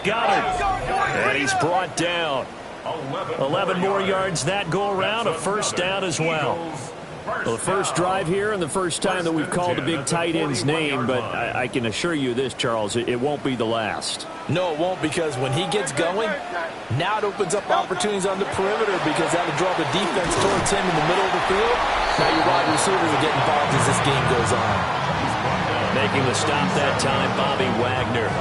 Goddard. And he's brought down. 11 more yards that go around, a first down as well. Well, the first drive here and the first time that we've called the big tight end's name, but I can assure you this, Charles, it won't be the last. No, it won't, because when he gets going, now it opens up opportunities on the perimeter because that'll draw the defense towards him in the middle of the field. Now your wide receivers will get involved as this game goes on. Making the stop that time, Bobby Wagner.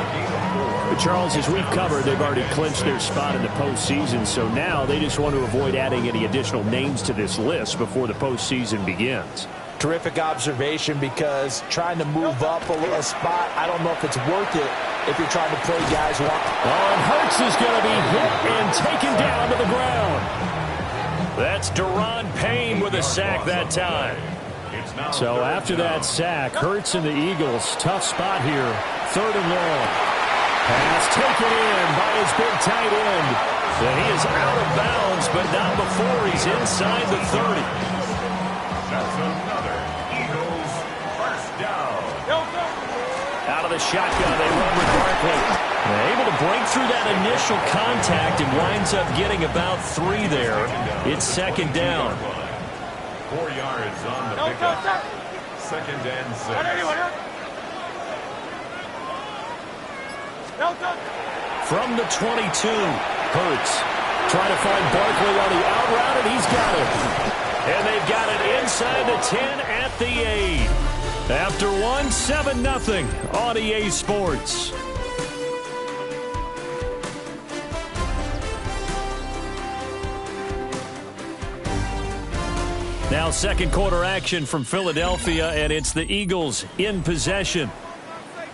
But Charles, as we've covered, they've already clinched their spot in the postseason, so now they just want to avoid adding any additional names to this list before the postseason begins. Terrific observation, because trying to move up a spot, I don't know if it's worth it if you're trying to play guys who want. Oh, and Hurts is going to be hit and taken down to the ground. That's Daron Payne with a sack that time. So after that sack, Hurts and the Eagles, tough spot here, 3rd and long. Pass taken in by his big tight end. And he is out of bounds, but not before he's inside the 30. That's another Eagles first down. Out of the shotgun, they run with Barkley. They're able to break through that initial contact and winds up getting about 3 there. It's 2nd down. 4 yards on the pickup. 2nd and 6. From the 22, Hurts trying to find Barkley on the out route, and he's got it. And they've got it inside the 10 at the 8. After 1, 7-0 on EA Sports. Now second quarter action from Philadelphia, and it's the Eagles in possession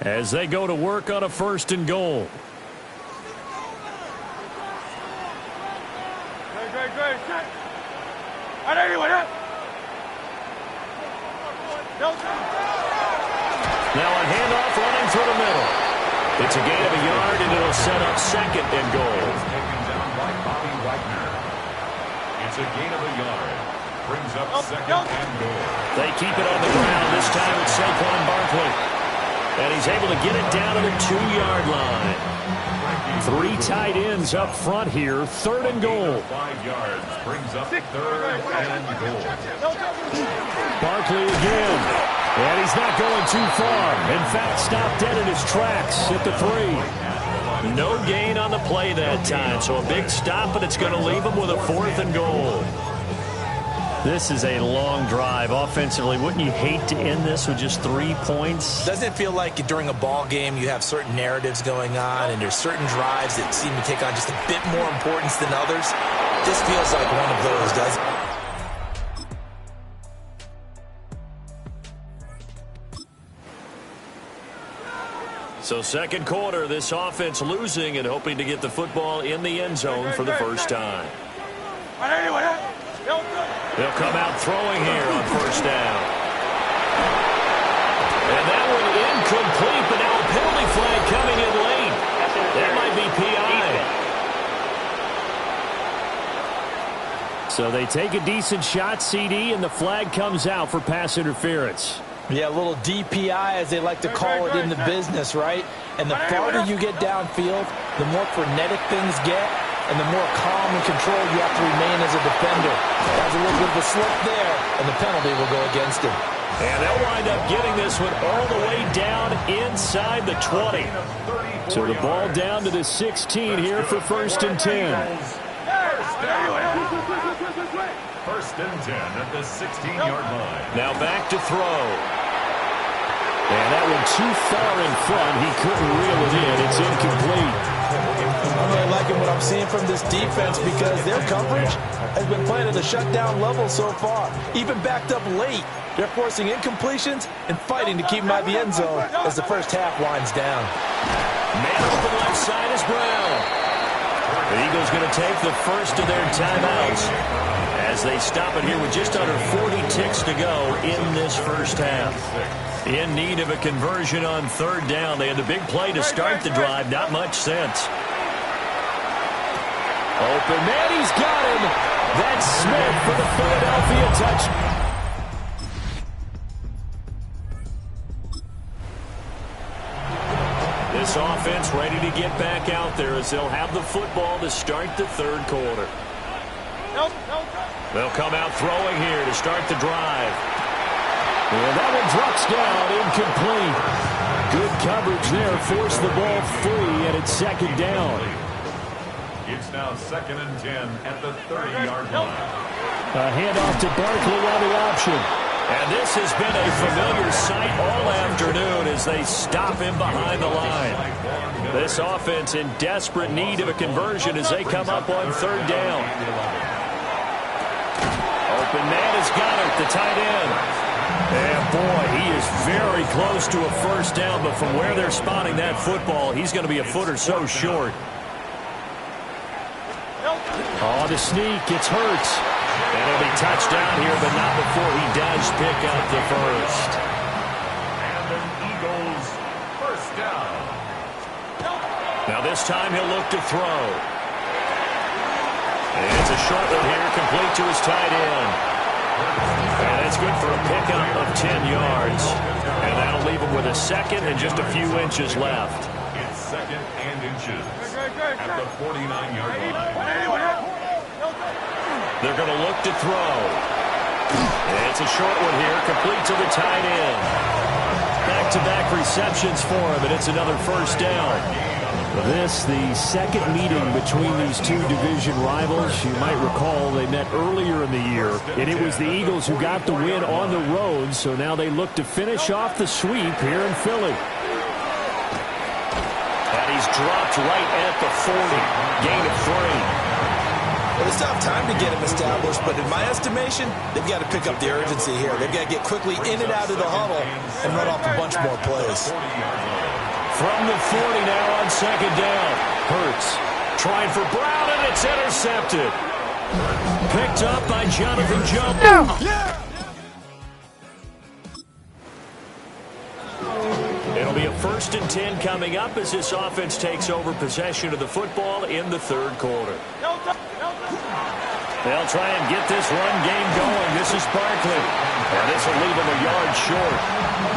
as they go to work on a 1st and goal. Now a handoff running through the middle. It's a gain of a yard, and it'll set up 2nd and goal. Taken down by Bobby Wagner. It's a gain of a yard. Brings up 2nd and goal. They keep it on the ground. This time it's Saquon Barkley. And he's able to get it down to the 2-yard line. 3 tight ends up front here. 3rd and goal. 5 yards. Brings up 3rd and goal. Barkley again. And he's not going too far. In fact, stopped dead in his tracks at the 3. No gain on the play that time. So a big stop, but it's going to leave him with a 4th and goal. This is a long drive offensively. Wouldn't you hate to end this with just 3 points? Doesn't it feel like during a ball game you have certain narratives going on, and there's certain drives that seem to take on just a bit more importance than others? This feels like one of those, doesn't it? So second quarter, this offense losing and hoping to get the football in the end zone for the first time. They'll come out throwing here on 1st down. And that one incomplete, but now a penalty flag coming in late. That might be PI. So they take a decent shot, CD, and the flag comes out for pass interference. Yeah, a little DPI, as they like to call it in the business, right? And the farther you get downfield, the more frenetic things get, and the more calm and controlled you have to remain as a defender. That's a little bit of a slip there, and the penalty will go against him. And they'll wind up getting this one all the way down inside the 20. So the ball down to the 16 here for 1st and 10. 1st and 10 at the 16-yard line. Now back to throw. And that one too far in front. He couldn't reel it in. It's incomplete. I'm really liking what I'm seeing from this defense, because their coverage has been playing at a shutdown level so far. Even backed up late, they're forcing incompletions and fighting to keep them out of the end zone as the first half winds down. Man open left side is Brown. The Eagles going to take the first of their timeouts as they stop it here with just under 40 ticks to go in this first half. In need of a conversion on 3rd down. They had the big play to start the drive. Not much sense. Open man, he's got him. That's Smith for the Philadelphia touchdown. This this offense ready to get back out there as they'll have the football to start the third quarter. They'll come out throwing here to start the drive. And that one drops down, incomplete. Good coverage there, forced the ball free, and it's second down. It's now 2nd and 10 at the 30-yard line. A handoff to Barkley on the option. And this has been a familiar sight all afternoon as they stop him behind the line. This offense in desperate need of a conversion as they come up on third down. Open man has got it, the tight end. And boy, he is very close to a first down, but from where they're spotting that football, he's going to be a foot or so short. Oh, the sneak, it's Hurts. And he'll be touchdown here, but not before he does pick up the first. And an Eagles first down. Now this time he'll look to throw. And it's a short one here, complete to his tight end. And that's good for a pickup of 10 yards. And that'll leave him with a second and just a few inches left. It's 2nd and inches at the 49-yard line. They're going to look to throw. And it's a short one here, complete to the tight end. Back-to-back receptions for him, and it's another first down. This, the second meeting between these two division rivals. You might recall they met earlier in the year, and it was the Eagles who got the win on the road, so now they look to finish off the sweep here in Philly. And he's dropped right at the 40, gain of 3. Well, it's tough time to get him established, but in my estimation, they've got to pick up the urgency here. They've got to get quickly in and out of the huddle and run off a bunch more plays. From the 40 now on second down. Hurts trying for Brown, and it's intercepted. Picked up by Jonathan Jones. It'll be a 1st and 10 coming up as this offense takes over possession of the football in the third quarter. They'll try and get this run game going. This is Barkley. And this will leave him a yard short.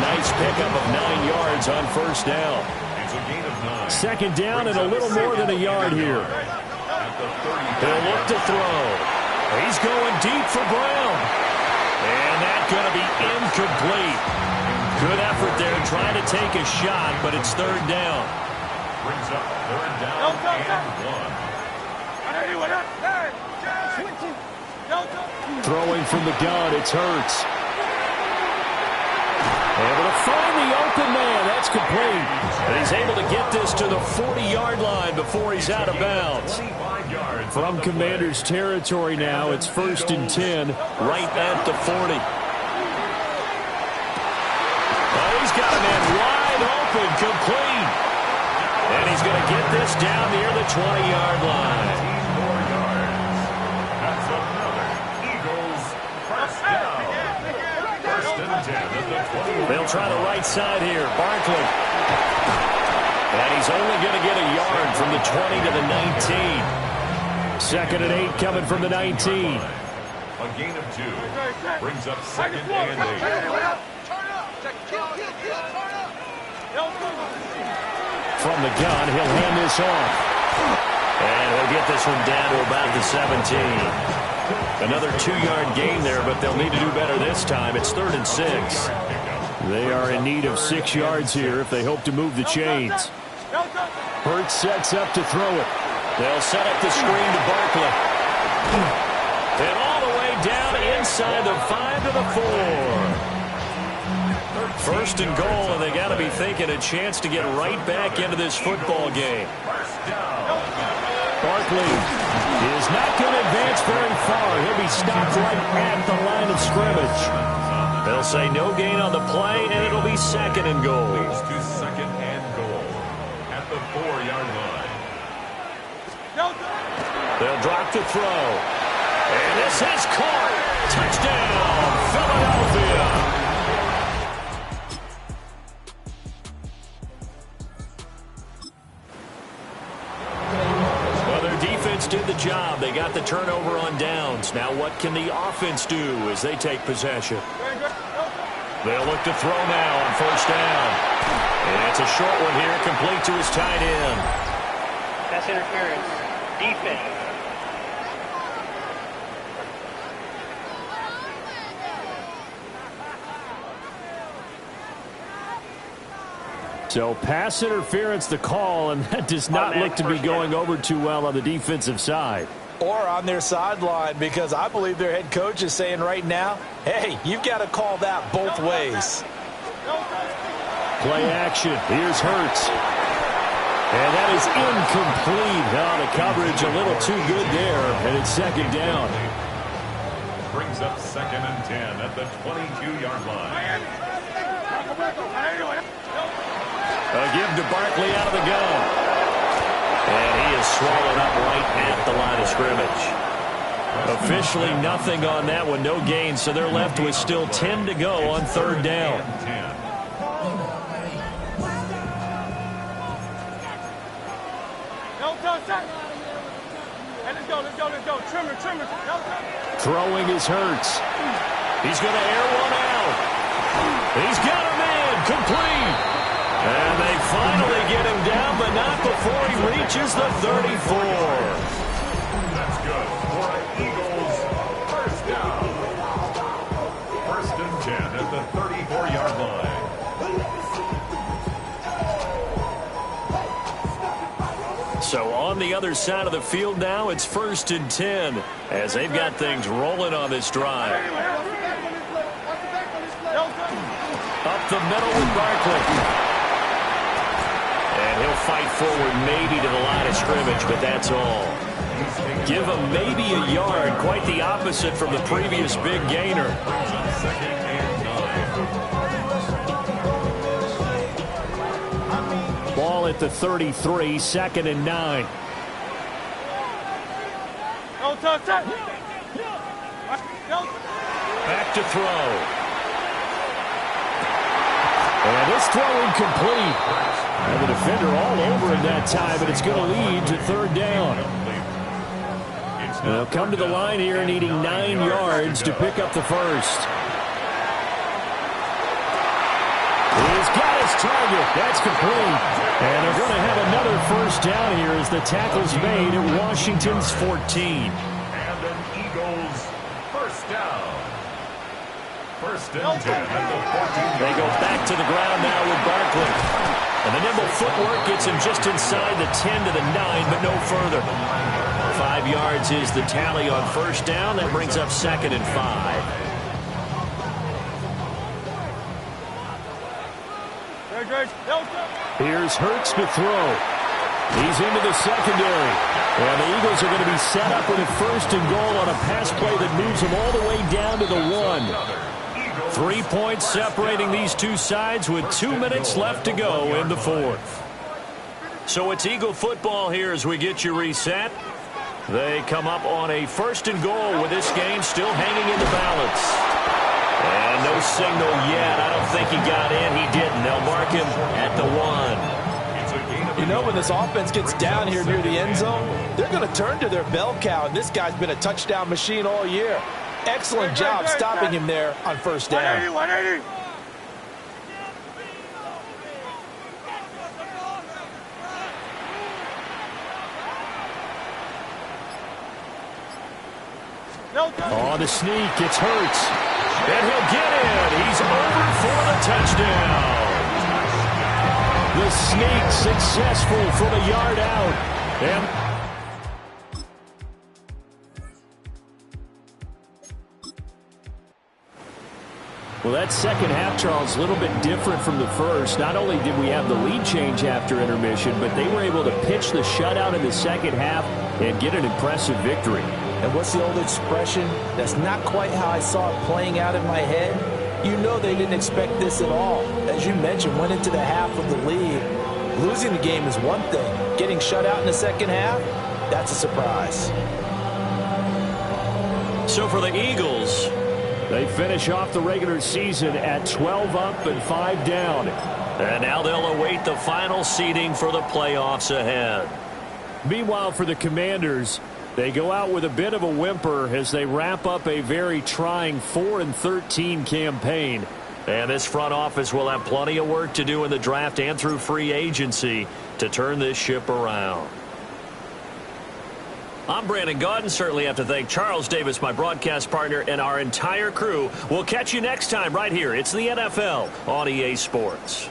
Nice pickup of 9 yards on first down. It's a gain of 9. Second down and a little more than a yard here. They'll look to throw. He's going deep for Brown. And that's going to be incomplete. Good effort there trying to take a shot, but it's third down. Brings up 3rd down and 1. Throwing from the gun, it's Hurts. Able to find the open man. That's complete. And he's able to get this to the 40-yard line before he's out of bounds. From Commander's territory now, it's 1st and 10. Right at the 40. Well, he's got a man wide open, complete. And he's going to get this down near the 20-yard line. They'll try the right side here. Barkley. And he's only going to get a yard from the 20 to the 19. 2nd and 8 coming from the 19. A gain of 2. Brings up 2nd and 8. From the gun, he'll hand this off. And he'll get this one down to about the 17. Another 2-yard gain there, but they'll need to do better this time. It's 3rd and 6. They are in need of 6 yards here if they hope to move the chains. Hurts sets up to throw it. They'll set up the screen to Barkley. And all the way down inside the 5 to the 4. 1st and goal, and they got to be thinking a chance to get right back into this football game. Barkley is not going to advance very far. He'll be stopped right at the line of scrimmage. They'll say no gain on the play, and it'll be 2nd and goal. Leads to 2nd and goal at the 4-yard line. They'll drop to throw. And this is caught. Touchdown, Philadelphia. Did the job. They got the turnover on downs. Now what can the offense do as they take possession? They'll look to throw now on first down. And it's a short one here, complete to his tight end. Pass interference. Defense. So pass interference the call, and that does not look to be going over too well on the defensive side. Or on their sideline, because I believe their head coach is saying right now, hey, you've got to call that both ways. Play action. Here's Hurts. And that is incomplete. Now the coverage a little too good there, and it's second down. Brings up 2nd and 10 at the 22-yard line. A give to Barkley out of the gun. And he is swallowed up right at the line of scrimmage. Officially nothing on that one, no gain, so they're left with still 10 to go on third down. Let's go. Trimmer. Throwing is Hurts. He's going to air one out. He's got a man, complete. And they finally get him down, but not before he reaches the 34. That's good for an Eagles first down. 1st and 10 at the 34-yard line. So on the other side of the field now, it's 1st and 10 as they've got things rolling on this drive. Up the middle with Barkley. And he'll fight forward maybe to the line of scrimmage, but that's all. Give him maybe a yard, quite the opposite from the previous big gainer. Ball at the 33, 2nd and 9. Back to throw. And this throw incomplete. And the defender all over him that time, but it's going to lead to third down. They'll come to the line here needing 9 yards to pick up the first. He's got his target. That's complete. And they're going to have another first down here as the tackle's made at Washington's 14. And an Eagles first down. 1st and 10 at the 14. They go back to the ground now with Barkley. And the nimble footwork gets him just inside the 10 to the 9, but no further. 5 yards is the tally on first down. That brings up 2nd and 5. Here's Hurts to throw. He's into the secondary. And the Eagles are going to be set up with a 1st and goal on a pass play that moves them all the way down to the 1. 3 points separating these two sides with 2 minutes left to go in the 4th. So it's Eagle football here as we get you reset. They come up on a 1st and goal with this game still hanging in the balance. And no signal yet. I don't think he got in. He didn't. They'll mark him at the 1. You know, when this offense gets down here near the end zone, they're going to turn to their bell cow, and this guy's been a touchdown machine all year. Excellent job stopping him there on first down. 180. On the sneak, it's Hurts. And he'll get in. He's over for the touchdown. The sneak successful from a yard out. And well, that second half, Charles, a little bit different from the first. Not only did we have the lead change after intermission, but they were able to pitch the shutout in the second half and get an impressive victory. And what's the old expression? That's not quite how I saw it playing out in my head. You know they didn't expect this at all. As you mentioned, went into the half of the lead. Losing the game is one thing. Getting shut out in the second half, that's a surprise. So for the Eagles, they finish off the regular season at 12 up and 5 down. And now they'll await the final seeding for the playoffs ahead. Meanwhile, for the Commanders, they go out with a bit of a whimper as they wrap up a very trying 4-13 campaign. And this front office will have plenty of work to do in the draft and through free agency to turn this ship around. I'm Brandon Gaudin. Certainly have to thank Charles Davis, my broadcast partner, and our entire crew. We'll catch you next time right here. It's the NFL on EA Sports.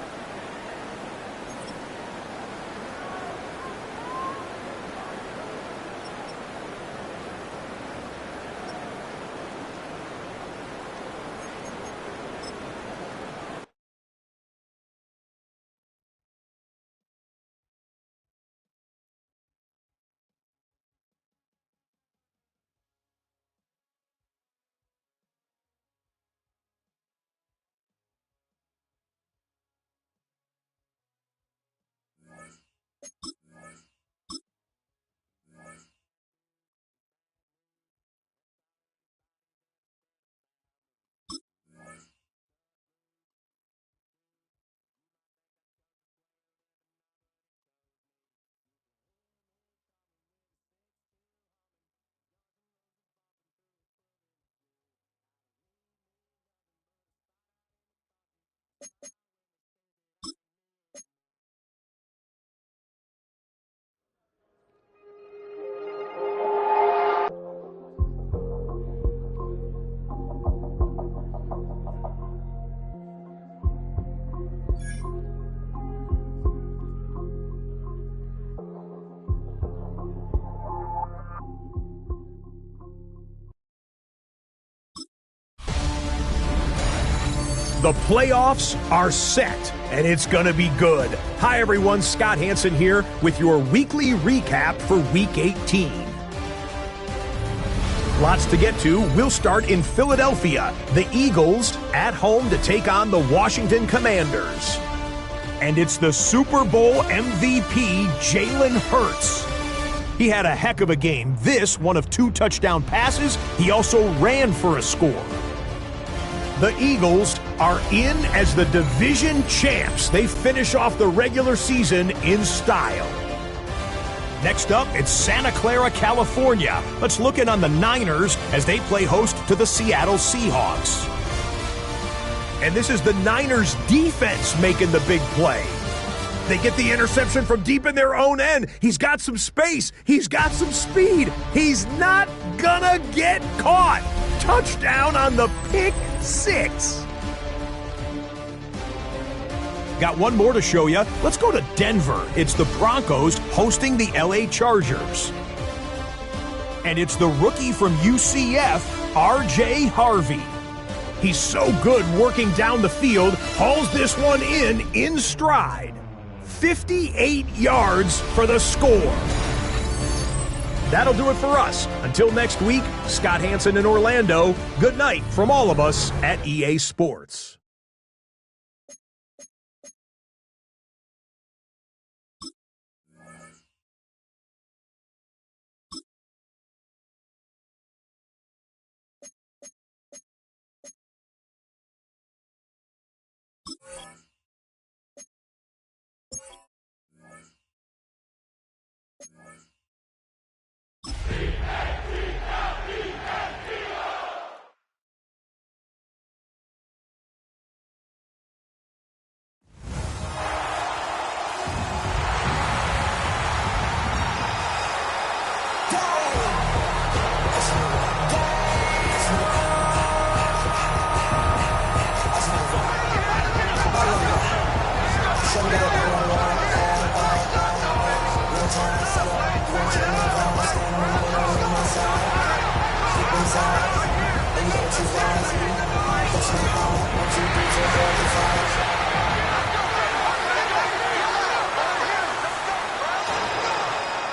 The playoffs are set, and it's going to be good. Hi, everyone. Scott Hanson here with your weekly recap for Week 18. Lots to get to. We'll start in Philadelphia. The Eagles at home to take on the Washington Commanders. And it's the Super Bowl MVP, Jalen Hurts. He had a heck of a game. This, one of 2 touchdown passes. He also ran for a score. The Eagles are in as the division champs. They finish off the regular season in style. Next up, it's Santa Clara, California. Let's look in on the Niners as they play host to the Seattle Seahawks. And this is the Niners defense making the big play. They get the interception from deep in their own end. He's got some space. He's got some speed. He's not gonna get caught. Touchdown on the pick 6. Got one more to show you. Let's go to Denver. It's the Broncos hosting the LA Chargers. And it's the rookie from UCF, RJ Harvey. He's so good working down the field, hauls this one in stride. 58 yards for the score. That'll do it for us. Until next week, Scott Hanson in Orlando. Good night from all of us at EA Sports.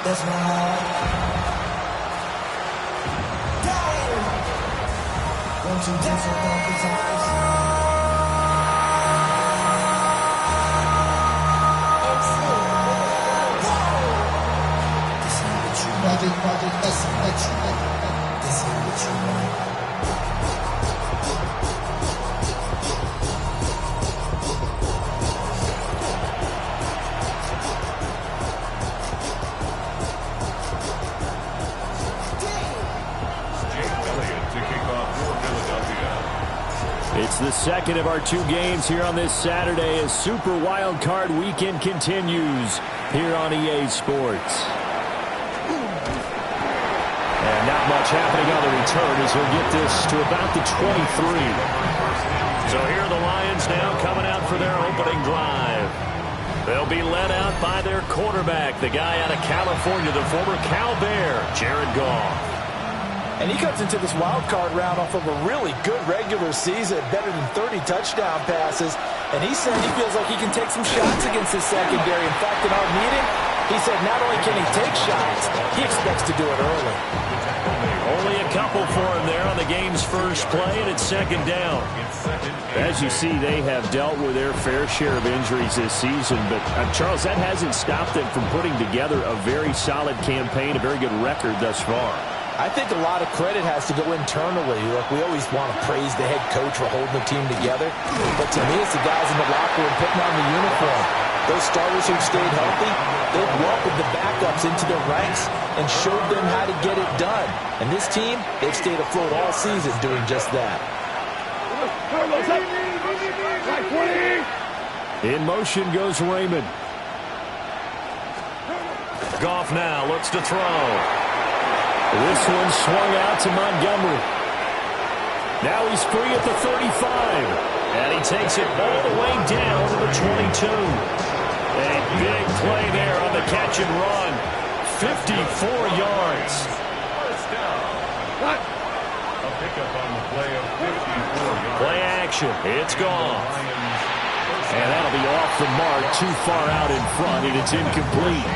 That's my heart. Won't you dance for the times? This ain't what you want. This ain't what you want. This ain't what you want. It's the second of our 2 games here on this Saturday as Super Wild Card Weekend continues here on EA Sports. And not much happening on the return as he'll get this to about the 23. So here are the Lions now coming out for their opening drive. They'll be led out by their quarterback, the guy out of California, the former Cal Bear, Jared Goff. And he comes into this wild card round off of a really good regular season, better than 30 touchdown passes. And he said he feels like he can take some shots against his secondary. In fact, in our meeting, he said not only can he take shots, he expects to do it early. Only a couple for him there on the game's first play, and it's second down. As you see, they have dealt with their fair share of injuries this season. But, Charles, that hasn't stopped them from putting together a very solid campaign, a very good record thus far. I think a lot of credit has to go internally. Look, we always want to praise the head coach for holding the team together. But to me, it's the guys in the locker room putting on the uniform. Those starters who've stayed healthy, they've welcomed the backups into their ranks and showed them how to get it done. And this team, they've stayed afloat all season doing just that. In motion goes Raymond. Goff now looks to throw. This one swung out to Montgomery. Now he's free at the 35. And he takes it all the way down to the 22. A big play there on the catch and run. 54 yards. First down. What? A pickup on the play of 54 yards. Play action. It's gone. And that'll be off the mark, too far out in front, and it's incomplete.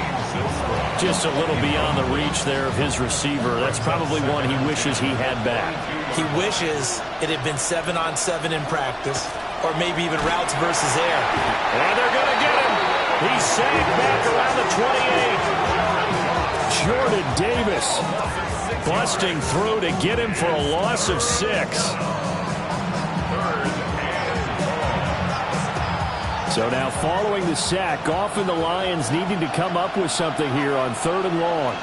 Just a little beyond the reach there of his receiver. That's probably one he wishes he had back. He wishes it had been 7-on-7 in practice, or maybe even routes versus air. And they're going to get him. He's sagged back around the 28. Jordan Davis busting through to get him for a loss of 6. So now following the sack, Goff and the Lions needing to come up with something here on 3rd and long.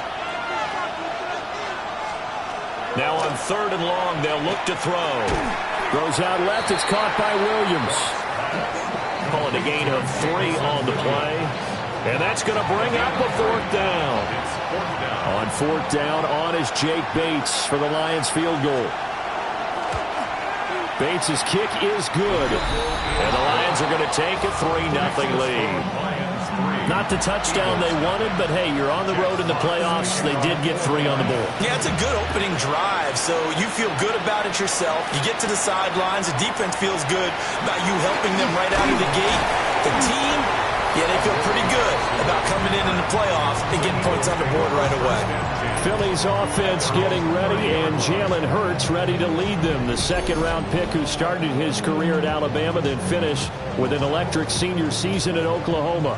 Now on 3rd and long, they'll look to throw. Throws out left. It's caught by Williams. Calling a gain of 3 on the play. And that's going to bring up a 4th down. On 4th down, on is Jake Bates for the Lions field goal. Bates' kick is good. And the Lions are going to take a 3-0 lead. Not the touchdown they wanted, but hey, you're on the road in the playoffs. They did get 3 on the board. Yeah, it's a good opening drive, so you feel good about it yourself. You get to the sidelines. The defense feels good about you helping them right out of the gate. The team, yeah, they feel pretty good about coming in the playoffs and getting points on the board right away. Philly's offense getting ready, and Jalen Hurts ready to lead them. The second-round pick who started his career at Alabama, then finished with an electric senior season at Oklahoma.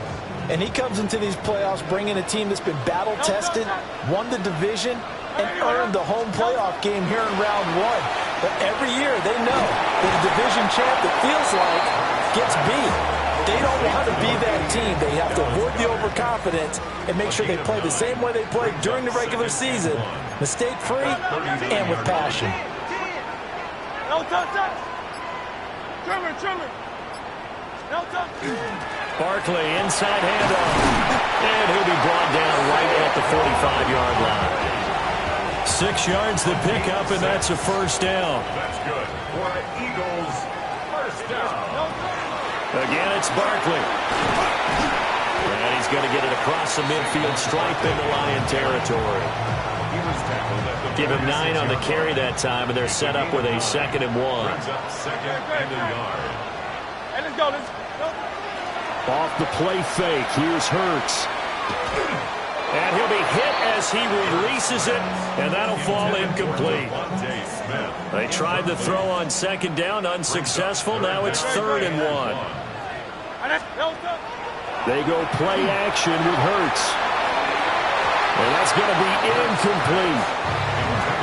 And he comes into these playoffs bringing a team that's been battle-tested, won the division, and earned the home playoff game here in round 1. But every year they know that a division champ that feels like gets beat. They don't want to be that team. They have to avoid the overconfidence and make sure they play the same way they played during the regular season, mistake-free and with passion. Barkley inside handoff. And he'll be brought down right at the 45-yard line. 6 yards the pickup, and that's a 1st down. That's good. For the Eagles, 1st down. Again, it's Barkley. And he's going to get it across the midfield stripe into Lion territory. He was tackled at the Give him 9 on the carry that time, and they're set up with a 2nd and 1. brings up 2nd and a yard. Hey, let's go. Off the play fake, here's Hurts. And he'll be hit as he releases it, and that'll fall incomplete. They tried the throw on 2nd down, unsuccessful. Now it's 3rd and 1. They go play action with Hurts. And that's going to be incomplete.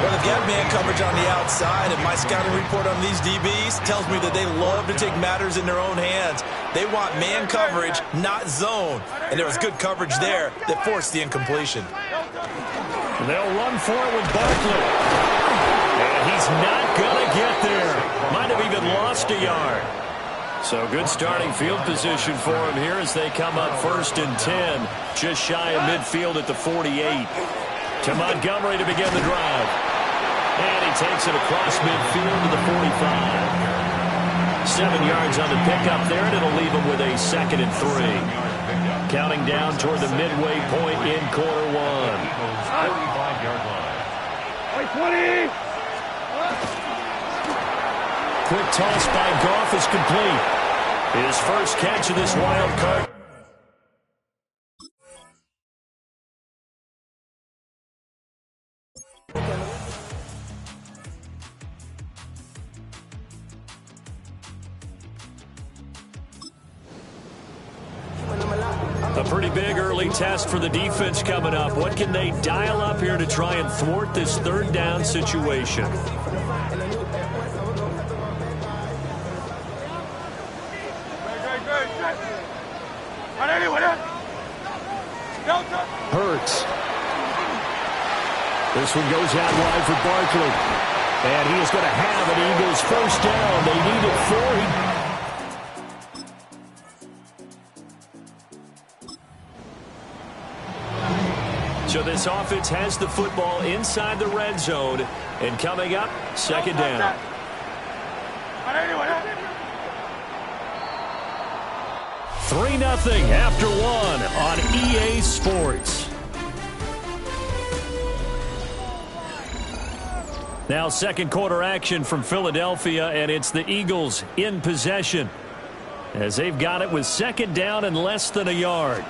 Well, they've got man coverage on the outside, and my scouting report on these DBs tells me that they love to take matters in their own hands. They want man coverage, not zone. And there was good coverage there that forced the incompletion. And they'll run for it with Barkley. And he's not going to get there. Might have even lost a yard. So good starting field position for him here as they come up 1st and 10. Just shy of midfield at the 48. To Montgomery to begin the drive. And he takes it across midfield to the 45. 7 yards on the pickup there, and it'll leave him with a 2nd and 3. Counting down toward the midway point in quarter 1. 45-yard line. 20. Quick toss by Goff is complete. His first catch of this wild card. A pretty big early test for the defense coming up. What can they dial up here to try and thwart this 3rd down situation? Hurts. This one goes out wide for Barkley. And he is going to have an Eagles first down. They need it 4. So this offense has the football inside the red zone. And coming up, 2nd down. 3-0 after 1 on EA Sports. Now 2nd quarter action from Philadelphia, and it's the Eagles in possession as they've got it with 2nd down and less than a yard.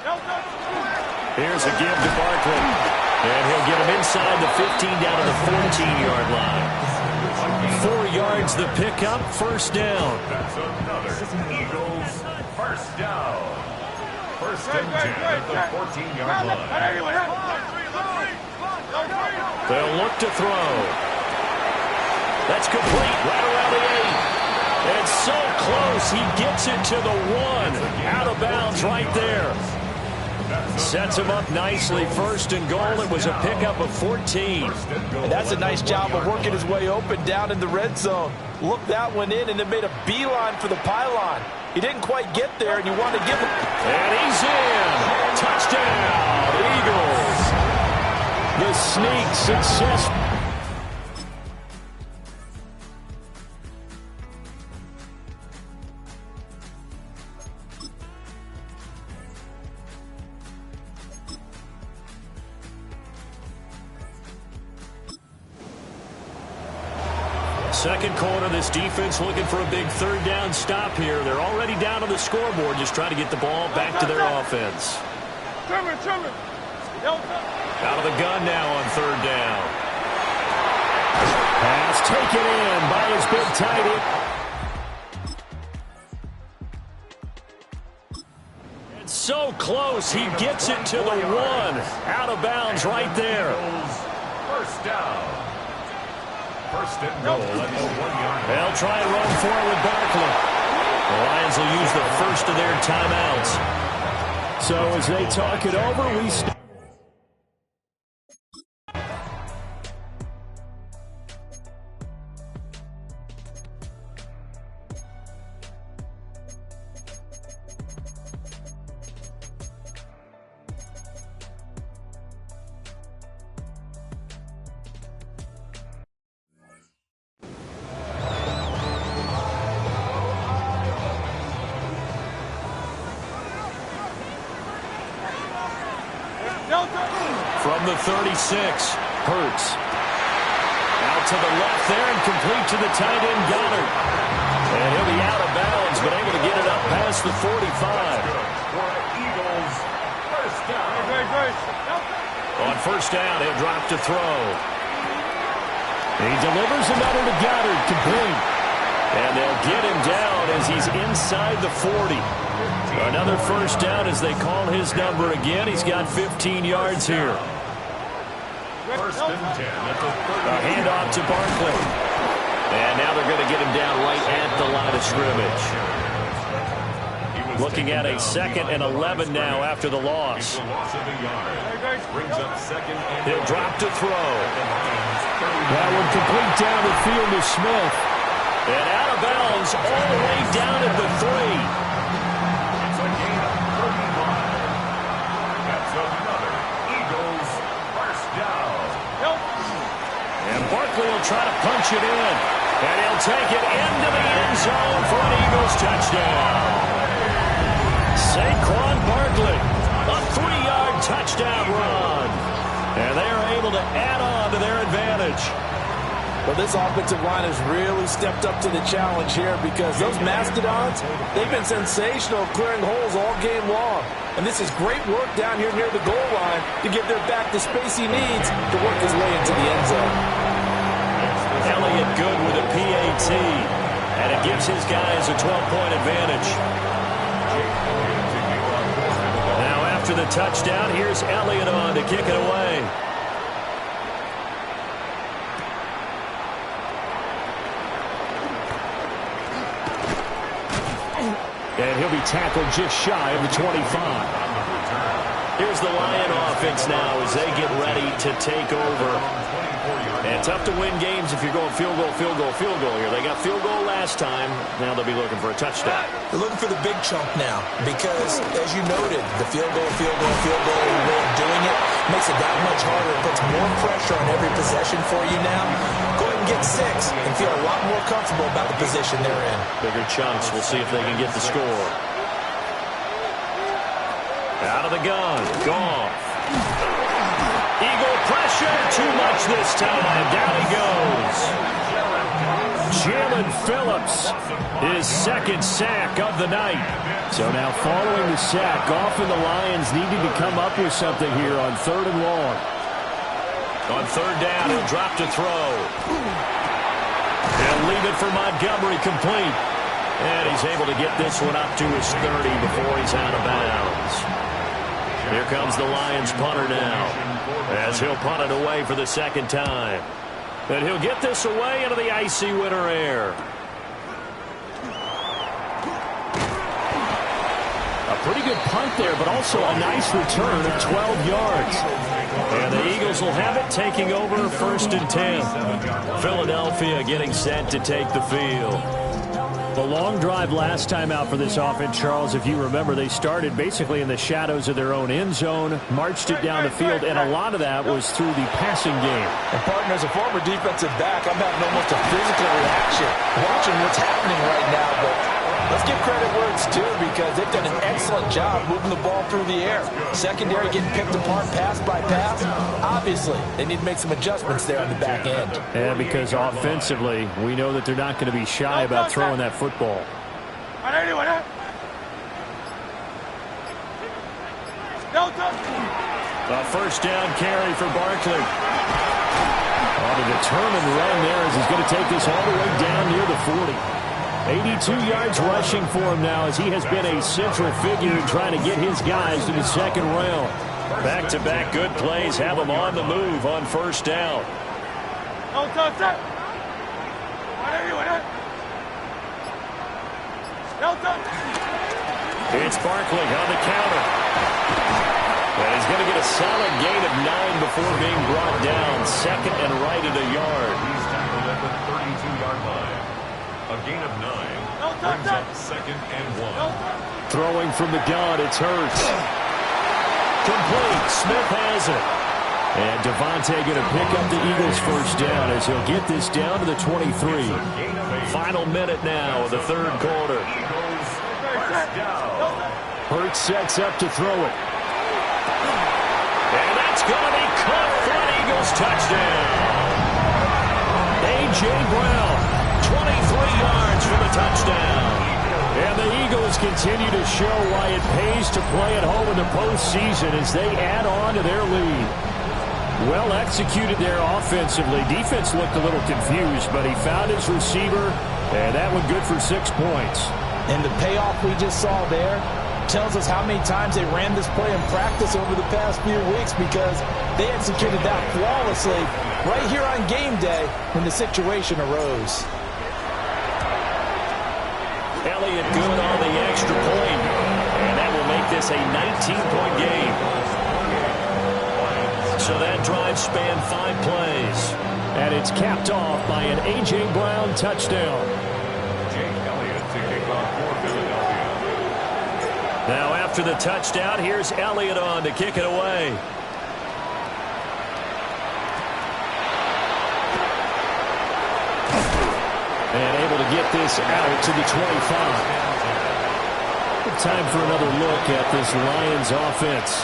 Here's a give to Barkley, and he'll get him inside the 15 down to the 14-yard line. 4 yards the pickup, 1st down. That's another Eagles first down. 1st and 10 at the 14-yard line. They'll look to throw. That's complete right around the 8. And so close, he gets it to the 1. Out of bounds right there. Sets him up nicely. 1st and goal. It was a pickup of 14. And that's a nice job of working his way open down in the red zone. Looked that one in and then made a beeline for the pylon. He didn't quite get there, and you want to give him. And he's in. Touchdown, Eagles. The sneak success. Second quarter, this defense looking for a big 3rd down stop here. They're already down on the scoreboard, just trying to get the ball back to their offense. Out of the gun now on 3rd down. Pass taken in by his big tight end. It's so close, he gets it to the 1. Out of bounds right there. First down. 1st and goal at the 1-yard line. They'll try and run forward with Barkley. The Lions will use the first of their timeouts. So as they talk it over, we start. From the 36, Hurts. Out to the left there and complete to the tight end, Goddard. And he'll be out of bounds, but able to get it up past the 45. Eagles first down. On 1st down, he'll drop to throw. He delivers another to Goddard, complete. And they'll get him down as he's inside the 40. Another 1st down as they call his number again. He's got 15 yards here. 1st and 10 at the 30. A handoff to Barkley. And now they're going to get him down right at the line of scrimmage. Looking at a 2nd and 11 now after the loss. Brings up 2nd and He'll drop to throw. That one complete down the field to Smith. And out of bounds is all the way down at the 3. It's a gain of 35. That's another Eagles first down. And Barkley will try to punch it in. And he'll take it into the end zone for an Eagles touchdown. Saquon Barkley, a 3-yard touchdown run. And they are able to add on to their advantage. Well, this offensive line has really stepped up to the challenge here because those Mastodons, they've been sensational clearing holes all game long. And this is great work down here near the goal line to give their back the space he needs to work his way into the end zone. Elliott good with a PAT. And it gives his guys a 12-point advantage. Now after the touchdown, here's Elliott on to kick it away. And he'll be tackled just shy of the 25. Here's the Lion offense now as they get ready to take over. And tough to win games if you're going field goal, field goal, field goal here. They got field goal last time. Now they'll be looking for a touchdown. They're looking for the big chunk now because, as you noted, the field goal way of doing it makes it that much harder. It puts more pressure on every possession for you now. Go ahead and get 6 and feel a lot more comfortable about the position they're in. Bigger chunks. We'll see if they can get the score. Out of the gun. Goff. Eagle pressure. Too much this time. Down he goes. Jaelan Phillips, his second sack of the night. So now following the sack, Goff and the Lions needing to come up with something here on 3rd and long. On 3rd down, he'll drop to throw. He'll leave it for Montgomery complete. And he's able to get this one up to his 30 before he's out of bounds. Here comes the Lions punter now as he'll punt it away for the second time. And he'll get this away into the icy winter air. A pretty good punt there, but also a nice return of 12 yards. And the Eagles will have it, taking over 1st and 10. Philadelphia getting set to take the field. The long drive last time out for this offense, Charles, if you remember, they started basically in the shadows of their own end zone, marched it down the field, and a lot of that was through the passing game. And, partner, as a former defensive back, I'm having almost a physical reaction watching what's happening right now. But let's give credit where it's due because they've done an excellent job moving the ball through the air. Secondary getting picked apart pass by pass. Obviously, they need to make some adjustments there on the back end. And because offensively, we know that they're not going to be shy about throwing that football. A 1st down carry for Barkley. On a determined run there as he's going to take this all the way down near the 40. 82 yards rushing for him now as he has been a central figure in trying to get his guys to the 2nd round. Back-to-back good plays have him on the move on 1st down. It's Barkley on the counter. And he's going to get a solid gain of 9 before being brought down. 2nd and right at a yard. He's tackled at the 32-yard line. A gain of 9 brings up 2nd and 1. Throwing from the gun, it's Hurts. Complete. Smith has it. And Devontae going to pick up the Eagles' 1st down as he'll get this down to the 23. Final minute now of the 3rd quarter. Hurts sets up to throw it. And that's going to be caught for an Eagles touchdown. A.J. Brown, 23 yards for the touchdown. And the Eagles continue to show why it pays to play at home in the postseason as they add on to their lead. Well executed there offensively. Defense looked a little confused, but he found his receiver, and that one good for 6 points. And the payoff we just saw there tells us how many times they ran this play in practice over the past few weeks because they executed that flawlessly right here on game day when the situation arose. Elliott good on the extra point, and that will make this a 19-point game. So that drive spanned 5 plays, and it's capped off by an A.J. Brown touchdown. Jake Elliott after the touchdown. Here's Elliott on to kick it away. And able to get this out to the 25. Time for another look at this Lions offense.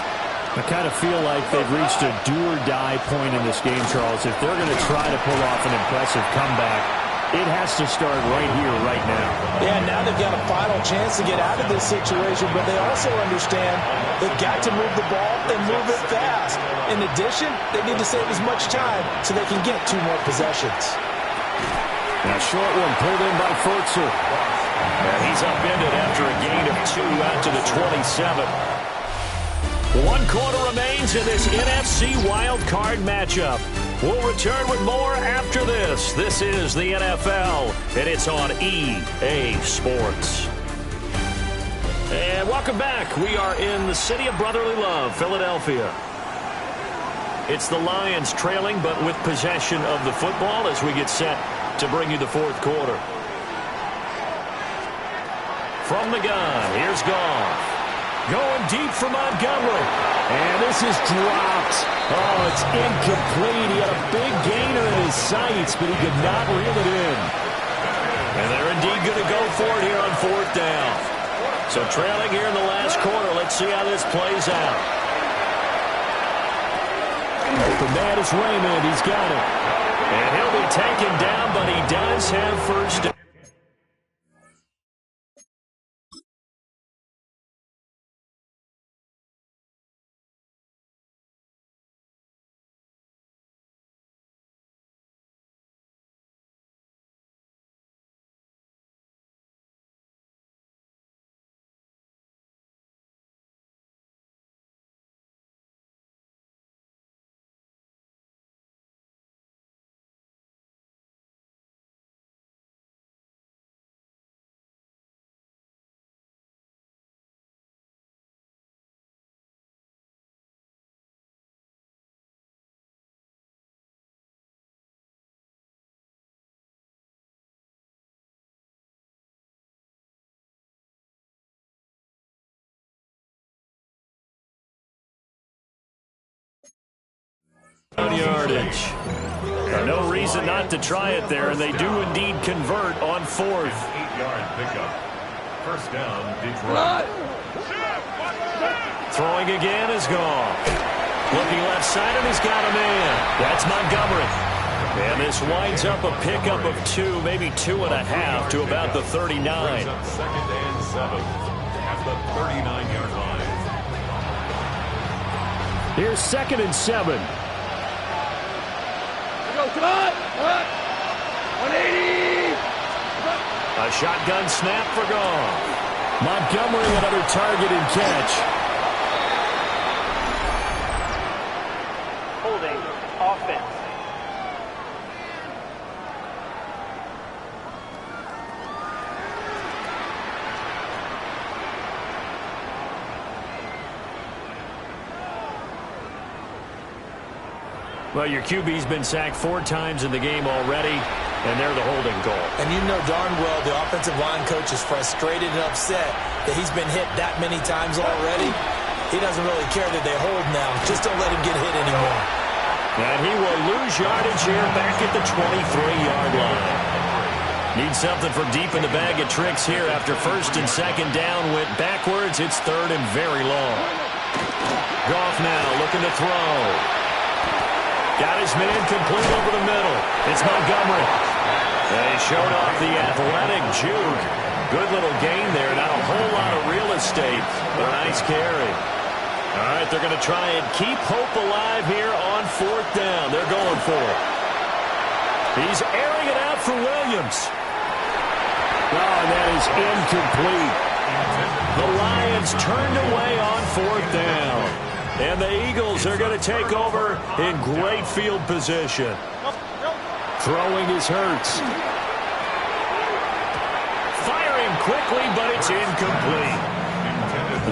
I kind of feel like they've reached a do-or-die point in this game, Charles. If they're going to try to pull off an impressive comeback, it has to start right here, right now. Yeah, now they've got a final chance to get out of this situation, but they also understand they've got to move the ball and move it fast. In addition, they need to save as much time so they can get 2 more possessions. A short one pulled in by Furtzer. And he's upended after a gain of 2 out to the 27. 1 quarter remains in this NFC wildcard matchup. We'll return with more after this. This is the NFL, and it's on EA Sports. And welcome back. We are in the city of brotherly love, Philadelphia. It's the Lions trailing, but with possession of the football as we get set to bring you the 4th quarter. From the gun, here's Goff. Going deep for Montgomery. And this is dropped. Oh, it's incomplete. He had a big gainer in his sights, but he could not reel it in. And they're indeed going to go for it here on 4th down. So trailing here in the last quarter. Let's see how this plays out. Open man is Raymond. He's got it. And he'll be taken down, but he does have first down. Yardage. No reason not to try it there, and they do indeed convert on 4th. 8-yard pickup. First down, Detroit. Throwing again is Goff. Looking left side, and he's got a man. That's Montgomery. And this winds up a pickup of 2, maybe 2.5 to about the 39. 2nd and 7 at the 39-yard line. Here's 2nd and 7. Come on! 180! A shotgun snap for Goff. Montgomery, another target and catch. Holding offense. Well, your QB's been sacked 4 times in the game already, and they're the holding goal. And you know darn well the offensive line coach is frustrated and upset that he's been hit that many times already. He doesn't really care that they hold now. Just don't let him get hit anymore. And he will lose yardage here back at the 23-yard line. Needs something from deep in the bag of tricks here after 1st and 2nd down went backwards. It's 3rd and very long. Goff now looking to throw. Got his man complete over the middle. It's Montgomery. They showed off the athletic juke. Good little gain there. Not a whole lot of real estate, but a nice carry. All right, they're going to try and keep hope alive here on 4th down. They're going for it. He's airing it out for Williams. Oh, that is incomplete. The Lions turned away on 4th down. And the Eagles are going to take over in great field position. Throwing is Hurts. Firing quickly, but it's incomplete.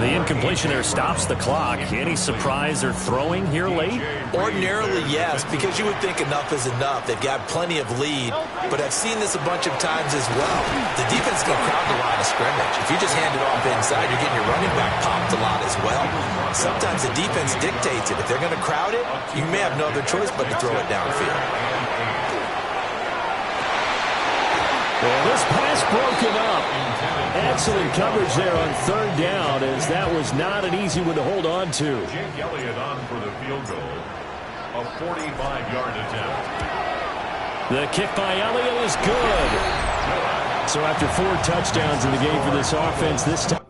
The incompletion there stops the clock. Any surprise they're throwing here late? Ordinarily, yes, because you would think enough is enough. They've got plenty of lead, but I've seen this a bunch of times as well. The defense is going to crowd the line of scrimmage. If you just hand it off inside, you're getting your running back popped a lot as well. Sometimes the defense dictates it. If they're going to crowd it, you may have no other choice but to throw it downfield. Well, this pass broken up. Excellent coverage there on third down, as that was not an easy one to hold on to. Jake Elliott on for the field goal. A 45-yard attempt. The kick by Elliott is good. So after 4 touchdowns in the game for this offense, this time.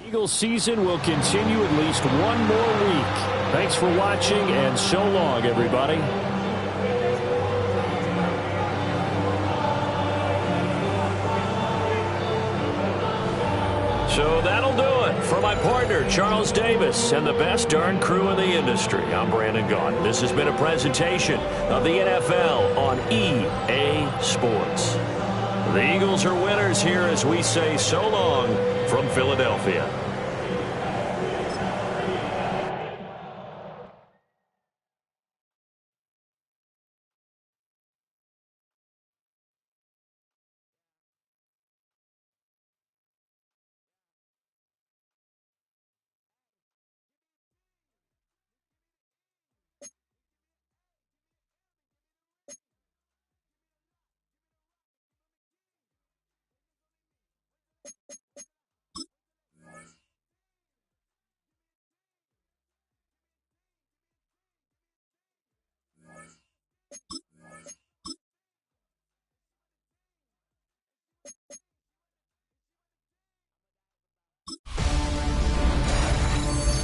Eagles season will continue at least one more week. Thanks for watching, and so long, everybody. So that'll do it. For my partner, Charles Davis, and the best darn crew in the industry, I'm Brandon Gaudin. This has been a presentation of the NFL on EA Sports. The Eagles are winners here as we say so long from Philadelphia.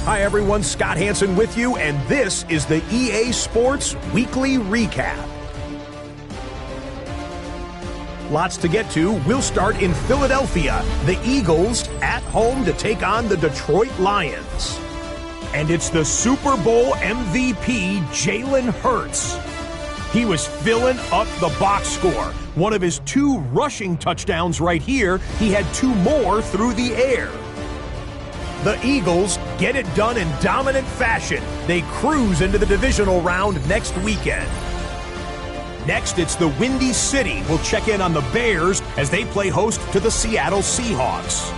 Hi everyone, Scott Hanson with you, and this is the EA Sports Weekly Recap. Lots to get to. We'll start in Philadelphia. The Eagles at home to take on the Detroit Lions. And it's the Super Bowl MVP, Jalen Hurts. He was filling up the box score. One of his 2 rushing touchdowns right here. He had 2 more through the air. The Eagles get it done in dominant fashion. They cruise into the divisional round next weekend. Next, it's the Windy City. We'll check in on the Bears as they play host to the Seattle Seahawks.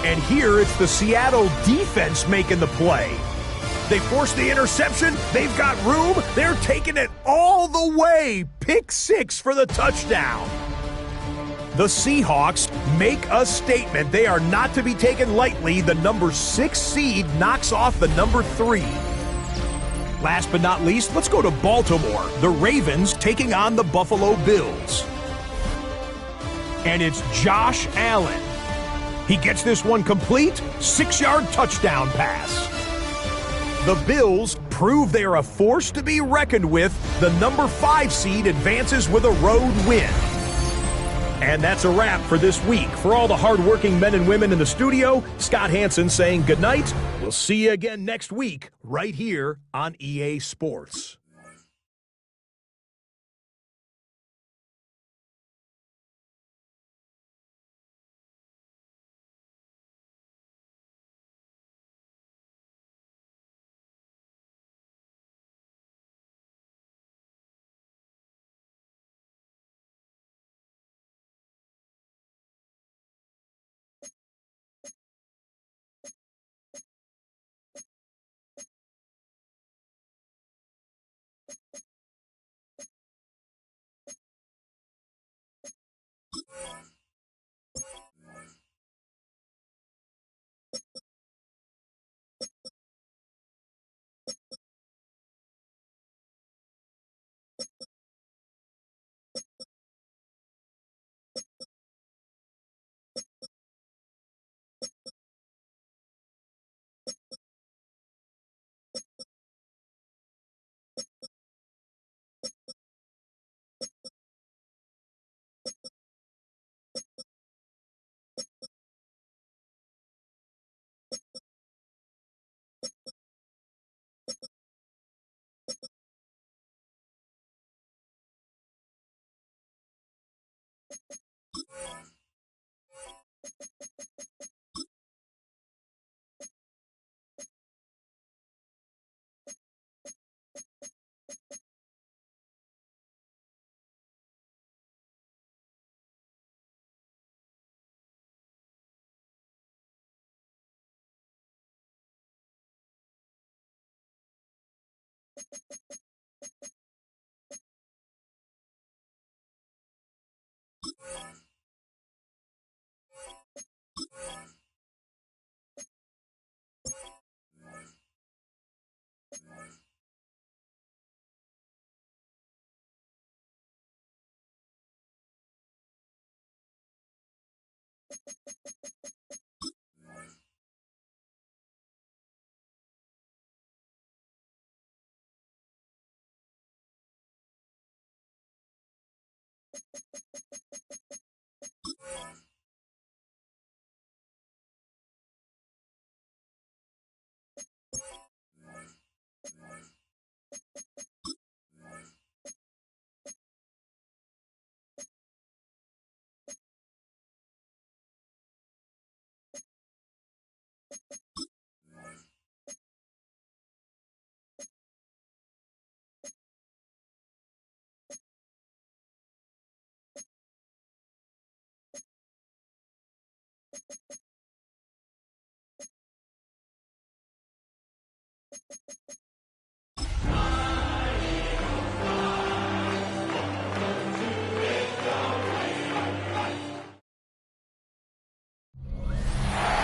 And here it's the Seattle defense making the play. They force the interception. They've got room. They're taking it all the way. Pick 6 for the touchdown. The Seahawks make a statement. They are not to be taken lightly. The number 6 seed knocks off the number 3. Last but not least, let's go to Baltimore. The Ravens taking on the Buffalo Bills. And it's Josh Allen. He gets this one complete. 6-yard touchdown pass. The Bills prove they are a force to be reckoned with. The number 5 seed advances with a road win. And that's a wrap for this week. For all the hardworking men and women in the studio, Scott Hanson saying goodnight. We'll see you again next week right here on EA Sports.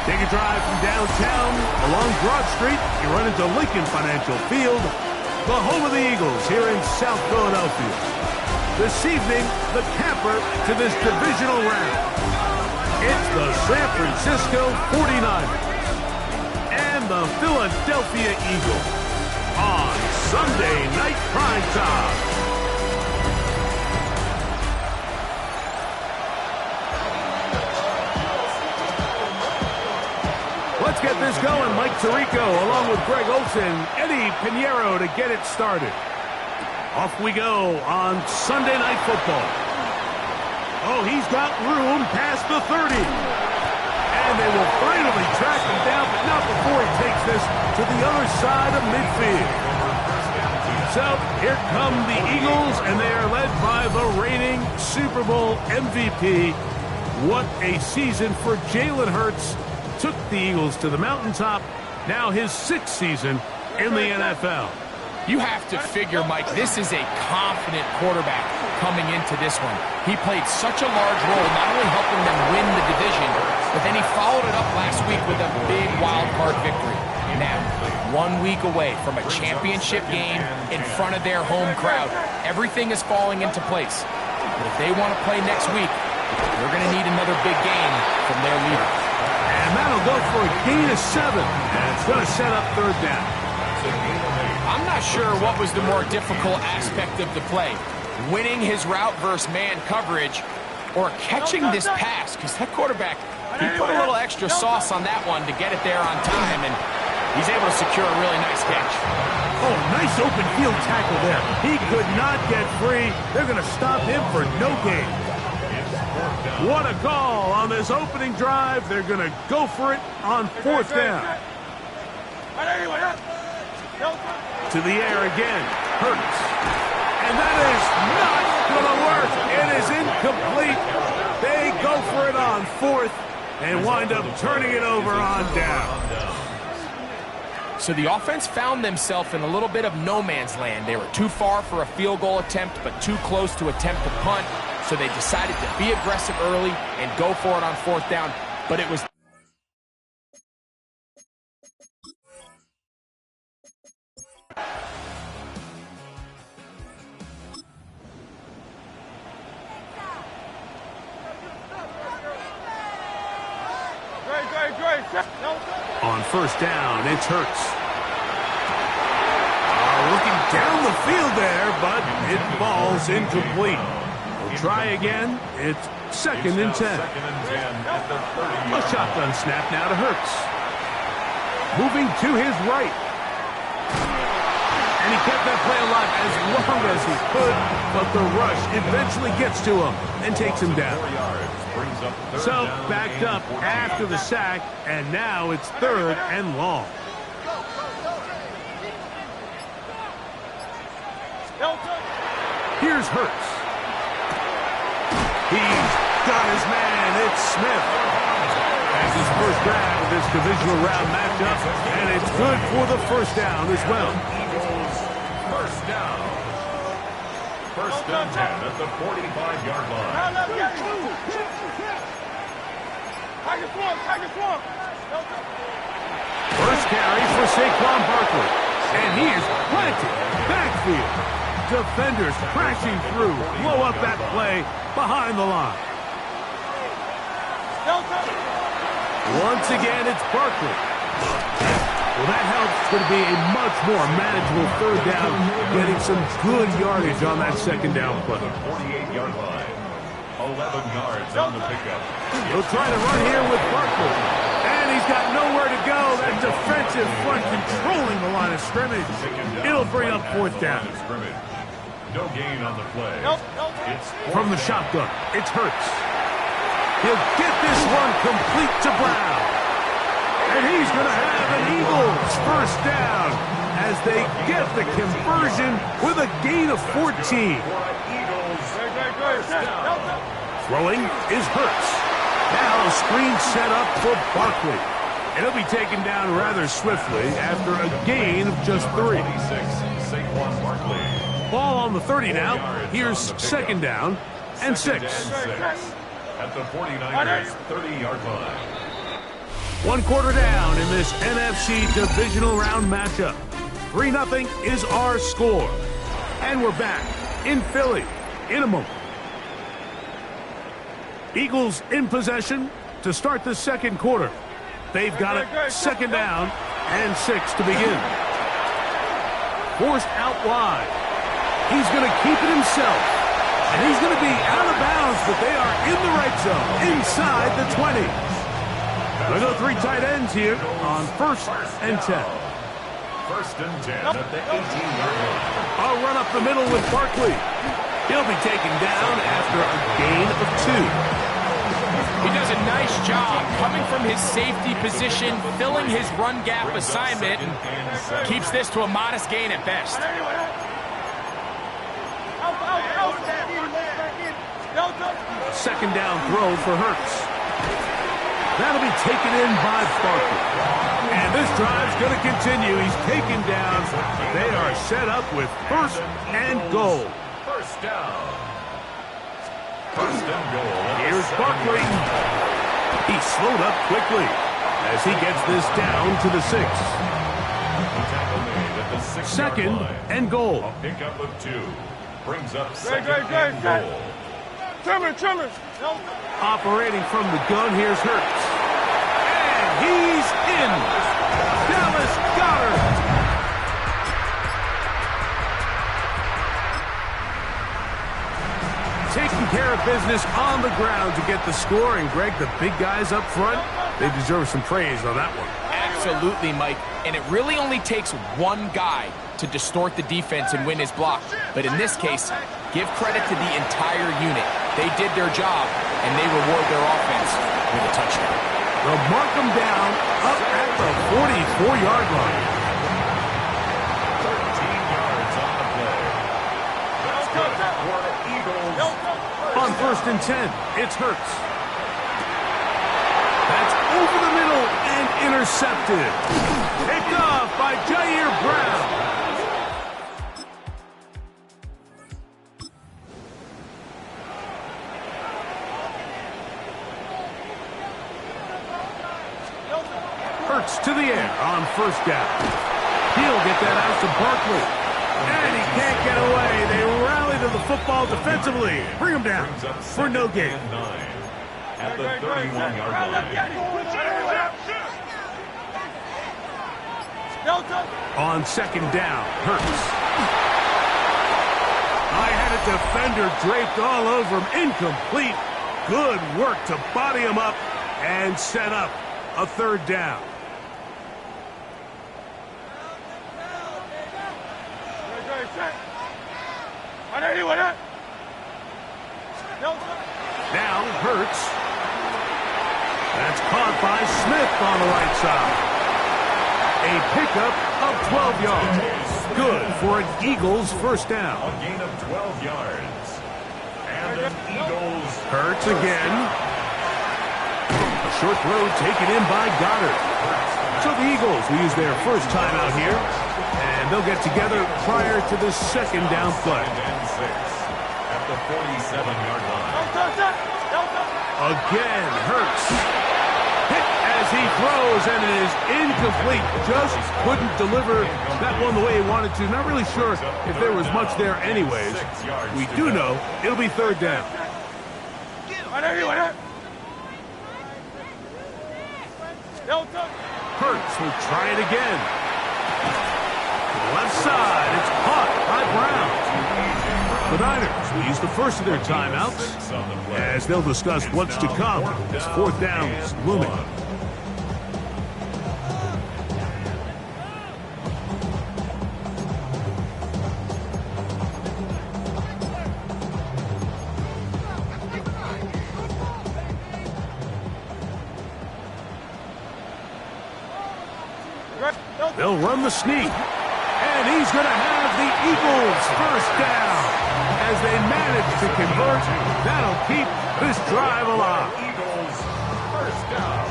Take a drive from downtown along Broad Street. You run into Lincoln Financial Field, the home of the Eagles here in South Philadelphia. This evening, the capper to this divisional round. It's the San Francisco 49ers and the Philadelphia Eagles on Sunday Night Primetime. Let's get this going. Mike Tirico along with Greg Olsen, Eddie Pinheiro to get it started. Off we go on Sunday Night Football. Oh, he's got room past the 30. And they will finally track him down, but not before he takes this to the other side of midfield. So here come the Eagles, and they are led by the reigning Super Bowl MVP. What a season for Jalen Hurts. Took the Eagles to the mountaintop. Now his 6th season in the NFL. You have to figure, Mike, this is a confident quarterback coming into this one. He played such a large role, not only helping them win the division, but then he followed it up last week with a big wild card victory. Now, 1 week away from a championship game in front of their home crowd, everything is falling into place. But if they want to play next week, they're going to need another big game from their leader. And that'll go for a gain of 7. And it's going to set up 3rd down. I'm not sure what was the more difficult aspect of the play. Winning his route versus man coverage or catching this pass, because that quarterback, he put a little extra sauce on that one to get it there on time, and he's able to secure a really nice catch. Oh, nice open field tackle there. He could not get free. They're going to stop him for no gain. What a call on this opening drive. They're going to go for it on 4th down. To the air again. Hurts. And that is not going to work. It is incomplete. They go for it on 4th and wind up turning it over on down. So the offense found themselves in a little bit of no man's land. They were too far for a field goal attempt, but too close to attempt a punt. So they decided to be aggressive early and go for it on 4th down. But it was... On 1st down, it's Hurts. Looking down the field there, but it falls incomplete. We'll try again. It's 2nd and 10. A shotgun snap now to Hurts. Moving to his right. And he kept that play alive as long as he could, but the rush eventually gets to him and takes him down. So backed up after the sack, and now it's 3rd and long. Here's Hurts. He's got his man. It's Smith. That's his first grab of this divisional round matchup, and it's good for the 1st down as well. down. First and 10 at the 45-yard line. First carry for Saquon Barkley. And he is planted. Backfield. Defenders crashing through. Blow up that play behind the line. Once again, it's Barkley. Well, that helps. It's going to be a much more manageable third down, getting some good yardage on that second down play. 48-yard line. 11 yards on the pickup. He'll try to run here with Barkley. And he's got nowhere to go. That defensive front controlling the line of scrimmage. It'll bring up fourth down. No gain on the play. It's from the shotgun. It's Hurts. He'll get this one complete to Brown. And he's going to have an Eagles first down as they get the conversion with a gain of 14. Throwing is Hurts. Now a screen set up for Barkley. And he'll be taken down rather swiftly after a gain of just 3. Saquon Barkley. Ball on the 30 now. Here's second down and 6. At the 49ers 30-yard line. 1 quarter down in this NFC divisional round matchup. 3-0 is our score. And we're back in Philly in a moment. Eagles in possession to start the second quarter. They've got it second down and 6 to begin. Forced out wide. He's going to keep it himself. And he's going to be out of bounds, but they are in the right zone, inside the 20. They'll go 3 tight ends here on first and 10. First and 10 at the 18-yard line. I'll run up the middle with Barkley. He'll be taken down after a gain of 2. He does a nice job coming from his safety position, filling his run gap assignment, and keeps this to a modest gain at best. Second down throw for Hurts. That'll be taken in by Barkley. And this drive's going to continue. He's taken down. They are set up with first and goal. First down. First and goal. Here's Barkley. He slowed up quickly as he gets this down to the 6. Second and goal. A pickup of 2. Brings up second and goal. Trimmer. Operating from the gun, here's Hurts. And he's in. Dallas Goedert. Taking care of business on the ground to get the score. And Greg, the big guys up front, they deserve some praise on that one. Absolutely, Mike. And it really only takes one guy to distort the defense and win his block. But in this case, give credit to the entire unit. They did their job, and they reward their offense with a touchdown. They'll mark them down up at the 44-yard line. 13 yards on the play. That's good for the Eagles. On first and 10, it's Hurts. That's over the middle and intercepted. Picked off by Jair Brown. Hurts to the air on first down. He'll get that out to Barkley. And he can't get away. They rally to the football defensively. Bring him down for no gain. At the 31-yard line. On second down, Hurts. I had a defender draped all over him. Incomplete. Good work to body him up and set up a third down. Now Hurts. That's caught by Smith on the right side. A pickup of 12 yards. Good for an Eagles first down. A gain of 12 yards. And an Eagles. Hurts again. A short throw taken in by Goedert. So the Eagles will use their first timeout here. And they'll get together prior to the second down play. And 6 at the 47-yard line. Again, Hurts. Hit as he throws, and it is incomplete. Just couldn't deliver that one the way he wanted to. Not really sure if there was much there anyways. We do know it'll be third down. Hurts will try it again. Left side, it's caught by Brown. The Niners will use the first of their timeouts as they'll discuss what's to come as fourth down is looming. They'll run the sneak. And he's going to have the Eagles first down. As they manage to convert, that'll keep this drive alive. Eagles first down.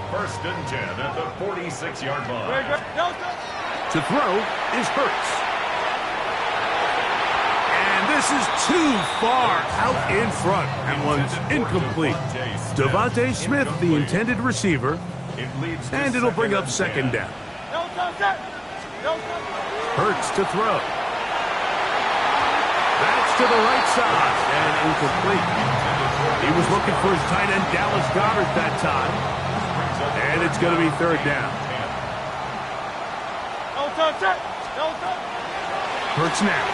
1st and 10 at the 46-yard line. To throw is Hurts. And this is too far out in front. That one's incomplete. Devontae Smith, the intended receiver, and it'll bring up second down. Hurts to throw. That's to the right side and incomplete. He was looking for his tight end Dallas Goedert that time. And it's going to be third down. Hurts now.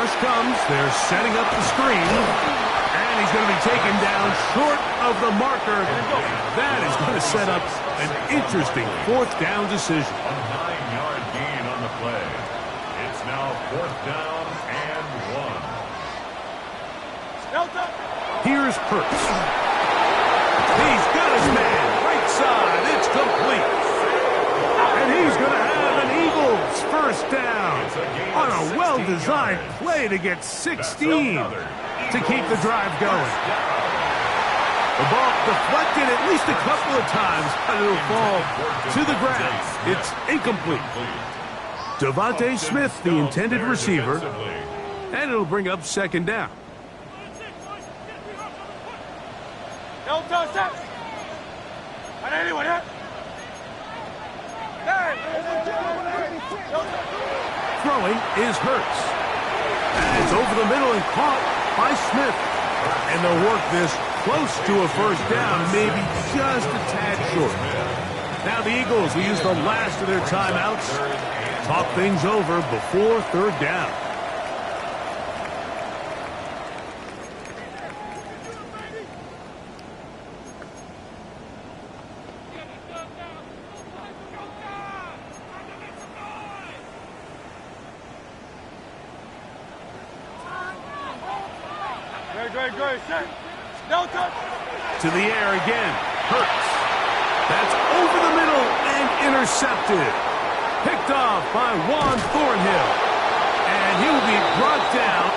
Rush comes. They're setting up the screen. And he's going to be taken down short of the marker. That is going to set up an interesting fourth down decision. A 9-yard gain on the play. It's now 4th down and 1. Here's Hurts. He's got his man. Right side. It's complete. And he's going to have an Eagles first down on a well-designed play to get 16 to keep the drive going. The ball deflected at least a couple of times, but it'll fall to the ground. It's incomplete. Devontae Smith, the intended receiver, and it'll bring up second down. Throwing is Hurts. And it's over the middle and caught by Smith. And they'll work this close to a first down, maybe just a tad short. Now the Eagles will use the last of their timeouts. Talk things over before third down. To the air again. Hurts. That's over the middle and intercepted. Picked off by Juan Thornhill. And he'll be brought down.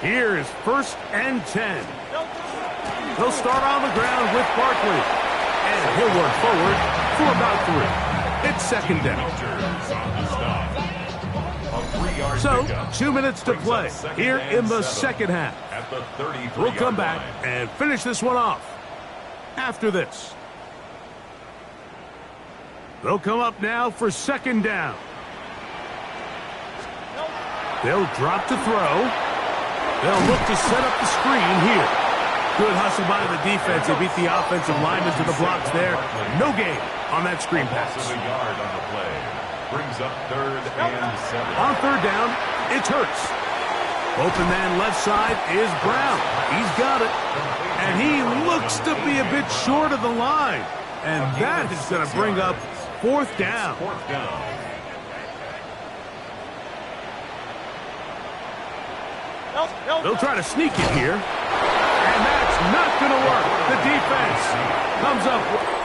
Here's 1st and 10. They'll start on the ground with Barkley. And he'll work forward for about 3. It's second down. So, 2 minutes to play here in the second half. We'll come back and finish this one off after this. They'll come up now for second down. They'll drop to throw. They'll look to set up the screen here. Good hustle by the defense. They beat the offensive linemen to the blocks there. No gain on that screen pass. Yard on the play. Brings up 3rd and 7. On third down, it's Hurts. Open man left side is Brown. He's got it. And he looks to be a bit short of the line. And that is going to bring up 4th down. 4th down. They'll try to sneak it here. And that's not going to work. The defense comes up with